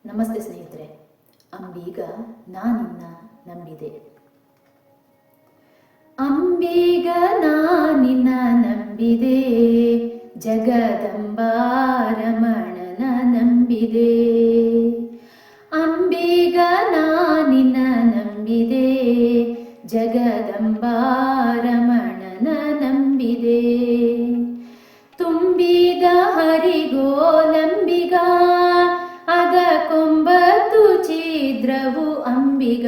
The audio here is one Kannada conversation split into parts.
ನಮಸ್ತೆ ಸ್ನೇಹಿತರೆ. ಅಂಬೀಗ ನಾನಿನ್ನ ನಂಬಿದೆ. ಅಂಬೀಗ ನಾನಿನ್ನ ನಂಬಿದೆ, ಜಗದಂಬ ರಮಣನ ನಂಬಿದೆ. ಅಂಬೀಗ ನಾನಿನ್ನ ನಂಬಿದೆ, ಜಗದಂಬ ರಮಣನ ನಂಬಿದೆ. ತುಂಬಿದ ಹರಿಗೋಲಂಬಿಗ, ಅದ ಕೊಂಬತ್ತು ಛಿದ್ರವು ಅಂಬಿಗ.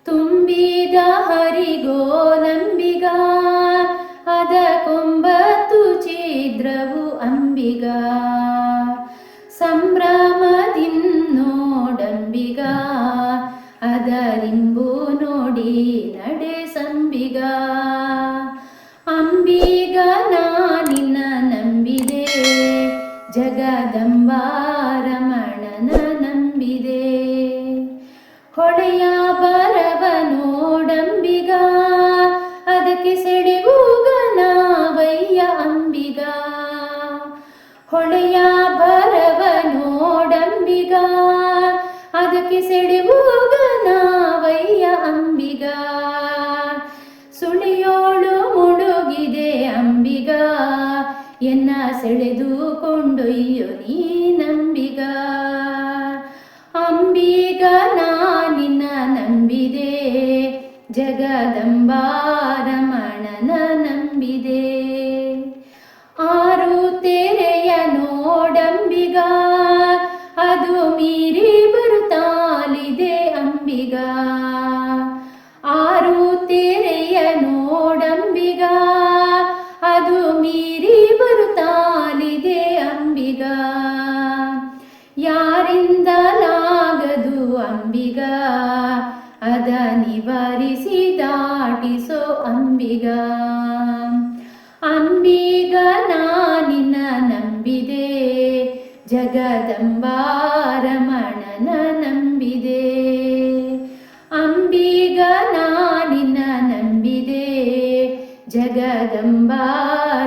ತುಂಬಿದ ಹರಿಗೋಲಂಬಿಗ, ಅದ ಕೊಂಬತ್ತು ಛಿದ್ರವು ಅಂಬಿಗ. ಸಂಭ್ರಮದಿನ್ನೋಡಂಬಿಗ, ಅದರಿಂಬು ನೋಡಿ ನಡೆಸಂಬಿಗ. ಅಂಬಿಗ ನಾನಿನ್ನ ನಂಬಿದೆ, ಜಗದಂಬ ರಮಣನ ನಂಬಿದೆ. ಹೊಳೆಯ ಬರವ ನೋಡಂಬಿಗ, ಅದಕ್ಕೆ ಸೆಳೆವುಗನವಯ್ಯ ಅಂಬಿಗ. ಹೊಳೆಯ ಬರವ ನೋಡಂಬಿಗ, ಅದಕ್ಕೆ ಸೆಳೆವುಗನವಯ್ಯ ಅಂಬಿಗ. ಸುಳಿಯೋಳು ಮುಳುಗಿದೆ ಅಂಬಿಗ, ಎನ್ನ ಸೆಳೆದುಕೊಂಡೊಯ್ಯೊ ನೀನಂಬಿಗ. ಅಂಬಿಗ ನಾನಿನ್ನ ನಂಬಿದೆ, ಜಗದಂಬ ರಮಣನ ನಂಬಿದೆ. ಆರು ತೆರೆಯ ನೋಡಂಬಿಗ, ಅದು ಮೀರಿ ಬರುತ್ತಾಲಿದೆ ಅಂಬಿಗ. ಆರು ತೆರೆಯ ನೋಡಂಬಿಗ, ಅದು ಮೀರಿ ಬರುತ್ತಾಲಿದೆ ಅಂಬಿಗ. ಯಾರಿಂದಲಾಗದು ಅಂಬಿಗ, ಅದ ನಿವಾರಿಸಿ ದಾಟಿಸೋ ಅಂಬಿಗ. ಅಂಬಿಗ ನಾನಿನ್ನ ನಂಬಿದೆ, ಜಗದಂಬ ರಮಣನ ನಂಬಿದೆ. ಅಂಬಿಗ ನಾನಿನ್ನ ನಂಬಿದೆ, ಜಗದಂಬ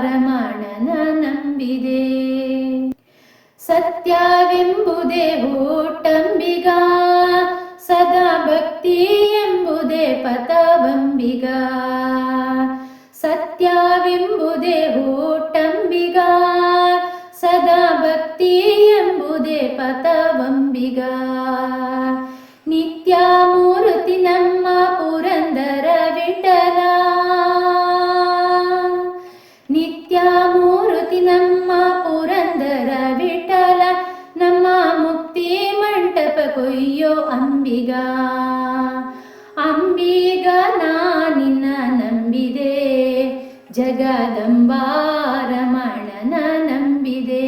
ರಮಣನ ನಂಬಿದೆ. ಸತ್ಯವೆಂಬುದೇ ಹುಟ್ಟಂಬಿಗ, ಸದಾ ಭಕ್ತಿ ಎಂಬುದೇ ಪಥವಂಬಿಗ. ಸತ್ಯವೆಂಬುದೇ ಹುಟ್ಟಂಬಿಗ, ಸದಾ ಭಕ್ತಿ ಎಂಬುದೇ ಪಥವಂಬಿಗ. ನಿತ್ಯ ಮೂರ್ತಿ ನಮ್ಮ ಪುರಂದರ ವಿಠಲ, ನಿತ್ಯ ಮೂರ್ತಿ ನಮ್ಮ ಪುರಂದರ ವಿಠಲ. ನಮ್ಮ ಮುಕ್ತಿ ಮಂಟಪ ಕೊಯ್ಯೋ ಅಂಬಿಗ. ಅಂಬಿಗ ನಾನಿನ್ನ ನಂಬಿದೆ, ಜಗದಂಬ ರಮಣನ ನಂಬಿದೆ.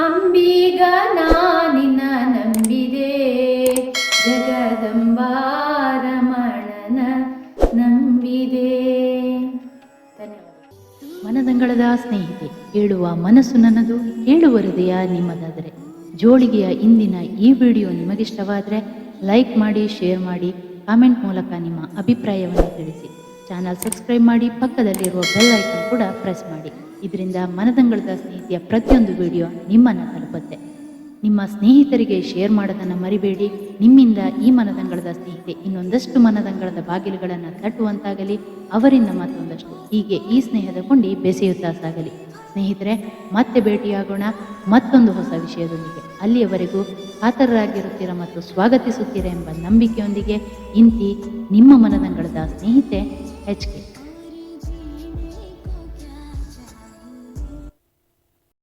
ಅಂಬಿಗ ನಾನಿನ್ನ ನಂಬಿದೆ, ಜಗದಂಬ ರಮಣನ ನಂಬಿದೆ. ಧನ್ಯವಾದ. ಮನದಂಗಳದ ಸ್ನೇಹಿತೆ, ಹೇಳುವ ಮನಸ್ಸು ನನ್ನದು, ಹೇಳುವ ಹೃದಯ ನಿಮ್ಮದಾದರೆ. ಜೋಳಿಗೆಯ ಇಂದಿನ ಈ ವಿಡಿಯೋ ನಿಮಗಿಷ್ಟವಾದರೆ ಲೈಕ್ ಮಾಡಿ, ಶೇರ್ ಮಾಡಿ, ಕಾಮೆಂಟ್ ಮೂಲಕ ನಿಮ್ಮ ಅಭಿಪ್ರಾಯವನ್ನು ತಿಳಿಸಿ. ಚಾನಲ್ ಸಬ್ಸ್ಕ್ರೈಬ್ ಮಾಡಿ, ಪಕ್ಕದಲ್ಲಿರುವ ಬೆಲ್ ಐಕಾನ್ ಕೂಡ ಪ್ರೆಸ್ ಮಾಡಿ. ಇದರಿಂದ ಮನದಂಗಳದ ಸ್ನೇಹಿತೆಯ ಪ್ರತಿಯೊಂದು ವಿಡಿಯೋ ನಿಮ್ಮನ್ನು ತಲುಪುತ್ತೆ. ನಿಮ್ಮ ಸ್ನೇಹಿತರಿಗೆ ಶೇರ್ ಮಾಡೋದನ್ನು ಮರಿಬೇಡಿ. ನಿಮ್ಮಿಂದ ಈ ಮನದಂಗಳದ ಸ್ನೇಹಿತೆ ಇನ್ನೊಂದಷ್ಟು ಮನದಂಗಳದ ಬಾಗಿಲುಗಳನ್ನು ತಟ್ಟುವಂತಾಗಲಿ, ಅವರಿಂದ ಮತ್ತೊಂದಷ್ಟು. ಹೀಗೆ ಈ ಸ್ನೇಹದ ಕೊಂಡಿ ಬೆಸೆಯುತ್ತಾ ಸಾಗಲಿ. ಸ್ನೇಹಿತರೆ, ಮತ್ತೆ ಭೇಟಿಯಾಗೋಣ ಮತ್ತೊಂದು ಹೊಸ ವಿಷಯದೊಂದಿಗೆ. ಅಲ್ಲಿಯವರೆಗೂ ಕಾತರರಾಗಿರುತ್ತೀರಾ ಮತ್ತು ಸ್ವಾಗತಿಸುತ್ತೀರಾ ಎಂಬ ನಂಬಿಕೆಯೊಂದಿಗೆ ಇಂತಿ ನಿಮ್ಮ ಮನದಂಗಳದ ಸ್ನೇಹಿತೆ HK.